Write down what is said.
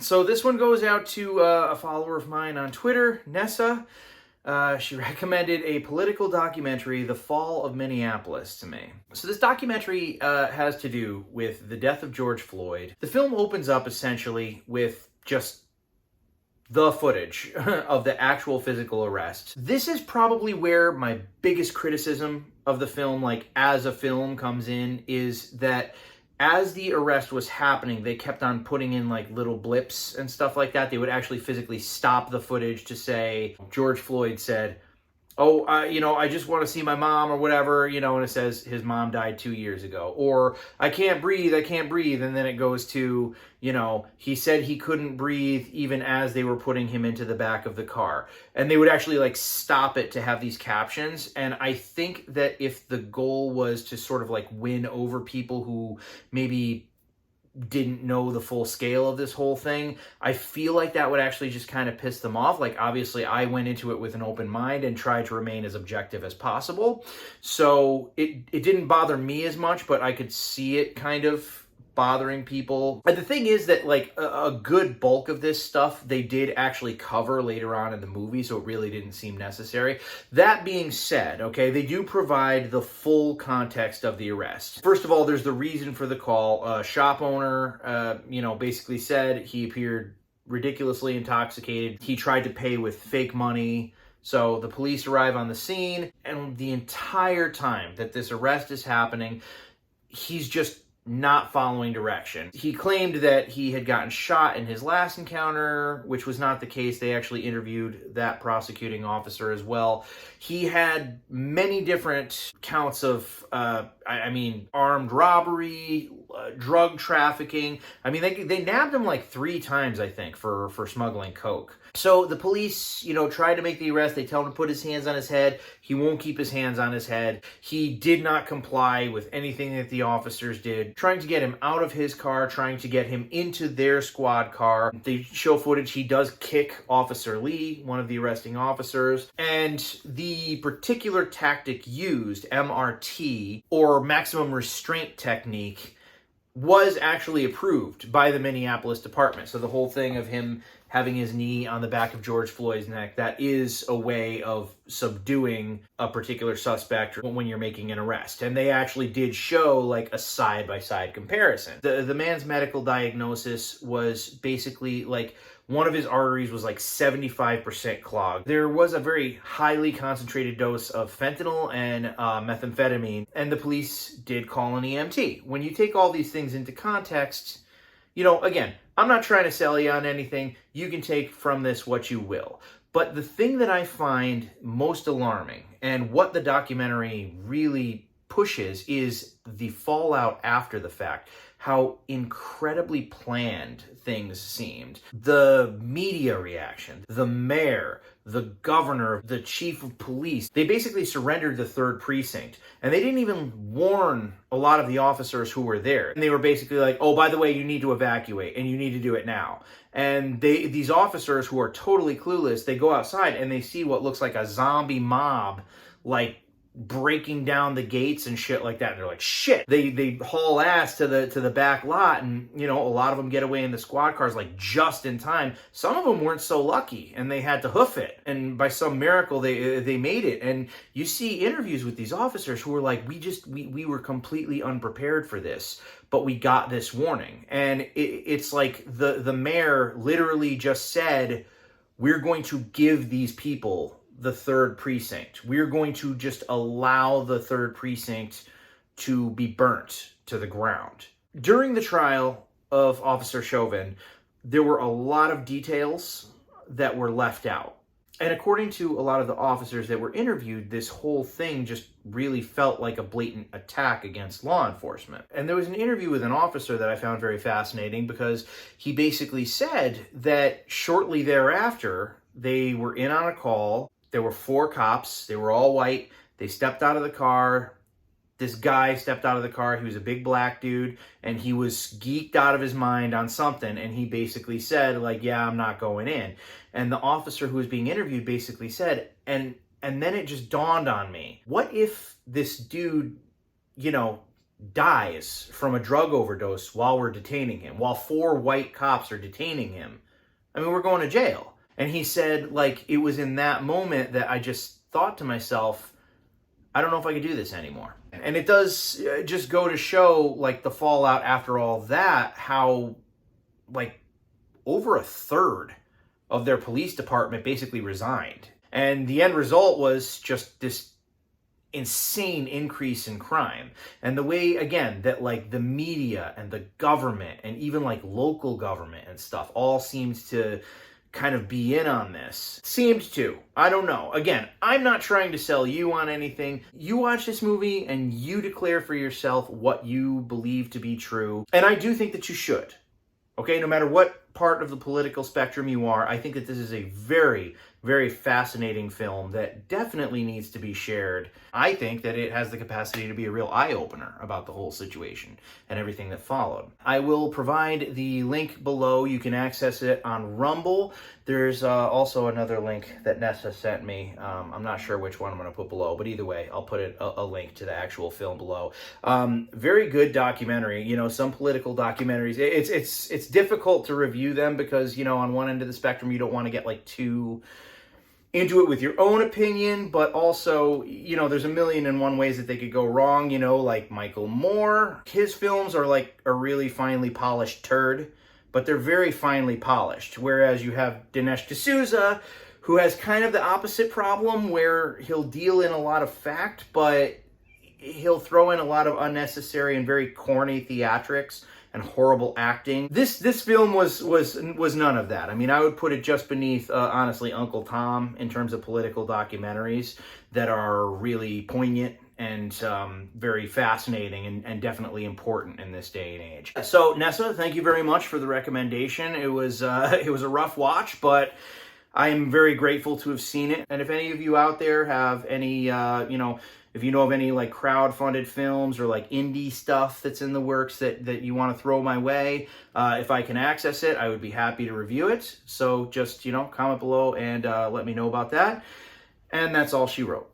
So this one goes out to a follower of mine on Twitter, Nessa. She recommended a political documentary, The Fall of Minneapolis, to me. So this documentary has to do with the death of George Floyd. The film opens up essentially with just the footage of the actual physical arrest. This is probably where my biggest criticism of the film, like as a film, comes in, is that as the arrest was happening, they kept on putting in like little blips and stuff like that. They would actually physically stop the footage to say, George Floyd said, oh, I just want to see my mom or whatever, and it says his mom died 2 years ago. Or, I can't breathe. And then it goes to, he said he couldn't breathe even as they were putting him into the back of the car. And they would actually like stop it to have these captions. And I think that if the goal was to sort of like win over people who maybe didn't know the full scale of this whole thing, I feel like that would actually just kind of piss them off. Like, obviously, I went into it with an open mind and tried to remain as objective as possible. So it didn't bother me as much, but I could see it kind of bothering people. And the thing is that like a good bulk of this stuff they did actually cover later on in the movie, so it really didn't seem necessary. That being said, okay, they do provide the full context of the arrest. First of all, there's the reason for the call. Shop owner, basically said he appeared ridiculously intoxicated. He tried to pay with fake money. So the police arrive on the scene, and the entire time that this arrest is happening, he's just not following direction. He claimed that he had gotten shot in his last encounter, which was not the case. They actually interviewed that prosecuting officer as well. He had many different counts of, armed robbery, drug trafficking. They nabbed him like 3 times, I think, for smuggling coke. So the police, tried to make the arrest. They tell him to put his hands on his head. He won't keep his hands on his head. He did not comply with anything that the officers did, trying to get him out of his car, trying to get him into their squad car. They show footage. He does kick Officer Lee, one of the arresting officers. And the particular tactic used, MRT, or maximum restraint technique, was actually approved by the Minneapolis department. So the whole thing of him having his knee on the back of George Floyd's neck, that is a way of subduing a particular suspect when you're making an arrest. And they actually did show like a side-by-side comparison. The man's medical diagnosis was basically like one of his arteries was like 75% clogged. There was a very highly concentrated dose of fentanyl and methamphetamine, and the police did call an EMT. When you take all these things into context, again, I'm not trying to sell you on anything. You can take from this what you will. But the thing that I find most alarming, and what the documentary really pushes, is the fallout after the fact. How incredibly planned things seemed. The media reaction, the mayor, the governor, the chief of police, they basically surrendered the 3rd precinct. And they didn't even warn a lot of the officers who were there. And they were basically like, oh, by the way, you need to evacuate and you need to do it now. And these officers who are totally clueless, they go outside and they see what looks like a zombie mob, like breaking down the gates and shit like that. And they're like, shit. They haul ass to the back lot, and a lot of them get away in the squad cars like just in time. Some of them weren't so lucky and they had to hoof it, and by some miracle they made it. And you see interviews with these officers who were like, we were completely unprepared for this, but we got this warning. And it's like the mayor literally just said, we're going to give these people the 3rd precinct. We're going to just allow the 3rd precinct to be burnt to the ground. During the trial of Officer Chauvin, there were a lot of details that were left out. And according to a lot of the officers that were interviewed, this whole thing just really felt like a blatant attack against law enforcement. And there was an interview with an officer that I found very fascinating, because he basically said that shortly thereafter, they were in on a call. There were 4 cops. They were all white. They stepped out of the car. This guy stepped out of the car. He was a big black dude, and he was geeked out of his mind on something. And he basically said, like, yeah, I'm not going in. And the officer who was being interviewed basically said, and then it just dawned on me. What if this dude, dies from a drug overdose while we're detaining him, while 4 white cops are detaining him. I mean, we're going to jail. And he said, like, it was in that moment that I just thought to myself, I don't know if I could do this anymore. And it does just go to show, like, the fallout after all that, how, like, over a third of their police department basically resigned. And the end result was just this insane increase in crime. And the way, again, that like the media and the government and even like local government and stuff all seems to kind of be in on this. Seemed to. I don't know. Again, I'm not trying to sell you on anything. You watch this movie and you declare for yourself what you believe to be true. And I do think that you should. Okay, no matter what part of the political spectrum you are, I think that this is a very, very fascinating film that definitely needs to be shared. I think that it has the capacity to be a real eye-opener about the whole situation and everything that followed. I will provide the link below. You can access it on Rumble. There's also another link that Nessa sent me. I'm not sure which one I'm going to put below, but either way, I'll put a link to the actual film below. Very good documentary. You know, some political documentaries, it's difficult to review them because, you know, on one end of the spectrum, you don't want to get like too into it with your own opinion, but also, you know, there's a million and one ways that they could go wrong, you know, like Michael Moore. His films are like a really finely polished turd, but they're very finely polished. Whereas you have Dinesh D'Souza, who has kind of the opposite problem, where he'll deal in a lot of fact, but he'll throw in a lot of unnecessary and very corny theatrics and horrible acting. This film was none of that. I mean, I would put it just beneath, honestly, Uncle Tom in terms of political documentaries that are really poignant and very fascinating and definitely important in this day and age. So, Nessa, thank you very much for the recommendation. It was a rough watch, but I'm very grateful to have seen it. And if any of you out there have any, if you know of any like crowd-funded films or like indie stuff that's in the works that you want to throw my way, if I can access it, I would be happy to review it. So just, comment below and let me know about that. And that's all she wrote.